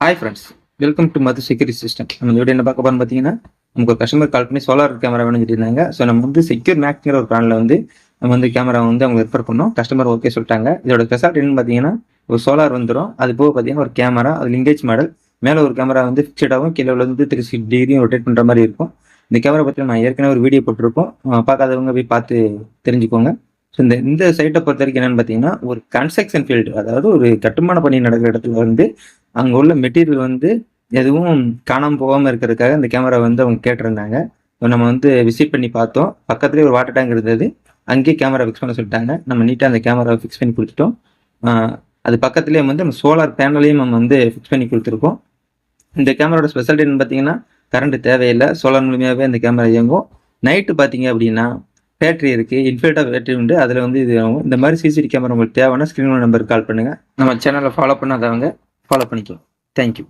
Hi friends, welcome to Madhu security system. நம்ம video என்ன பார்க்க போறோம்னு பார்த்தீங்கன்னா, நமக்கு ஒரு கஸ்டமர் கால் பண்ணி சோலார் கேமரா வேணும்னு சொல்லியிருந்தாங்க. ஸோ நம்ம வந்து செக்யூர் மேக்ஸ்ங்கிற ஒரு பிராண்டில் வந்து நம்ம வந்து கேமரா வந்து அவங்க ரெஃபர் பண்ணோம். கஸ்டமர் ஓகே சொல்லிட்டாங்க. இதோட ஸ்பெஷாலிட்டி என்னன்னு பார்த்தீங்கன்னா, ஒரு சோலார் வந்துடும். அது போக பார்த்தீங்கன்னா ஒரு கேமரா, அது லிங்கேஜ் மாடல். மேலே ஒரு கேமரா வந்து ஃபிக்ஸடாகவும் கீழே வந்து 360 டிகிரியும் ரொட்டேட் பண்ணுற மாதிரி இருக்கும். இந்த கேமரா பற்றி நான் ஏற்கனவே ஒரு வீடியோ போட்டிருப்போம். பார்க்காதவங்க போய் பார்த்து தெரிஞ்சுக்கோங்க. ஸோ இந்த சைட்டை பொறுத்த வரைக்கும் என்னென்னு பார்த்தீங்கன்னா, ஒரு கன்ஸ்ட்ரக்ஷன் ஃபீல்டு, அதாவது ஒரு கட்டுமான பணி நடக்கிற இடத்துல வந்து அங்கே உள்ள மெட்டீரியல் வந்து எதுவும் காணாமல் போகாமல் இருக்கிறதுக்காக இந்த கேமரா வந்து அவங்க கேட்டிருந்தாங்க. நம்ம வந்து விசிட் பண்ணி பார்த்தோம். பக்கத்துலேயே ஒரு வாட்டர் டேங்க் இருந்தது. அங்கேயே கேமரா ஃபிக்ஸ் பண்ண சொல்லிட்டாங்க. நம்ம நீட்டாக அந்த கேமராவை ஃபிக்ஸ் பண்ணி கொடுத்துட்டோம். அது பக்கத்துலேயே வந்து நம்ம சோலார் பேனலையும் நம்ம வந்து ஃபிக்ஸ் பண்ணி கொடுத்துருக்கோம். இந்த கேமராவோட ஸ்பெஷாலிட்டி என்னன்னு பார்த்தீங்கன்னா, கரண்ட் தேவையில்லை. சோலார் மூலியமாகவே அந்த கேமரா இயங்கும். நைட்டு பார்த்தீங்க அப்படின்னா பேட்டரி இருக்குது, இன்ஃபினிட்டாக பேட்டரி உண்டு. அதில் வந்து இது ஆகும். இந்த மாதிரி சிசிடி கேமரா உங்களுக்கு தேவைன்னா ஸ்க்ரீன் நம்பருக்கு கால் பண்ணுங்கள். நம்ம சேனலை ஃபாலோ பண்ணாதவங்க ஃபாலோ பண்ணிக்கலாம். தேங்க்யூ.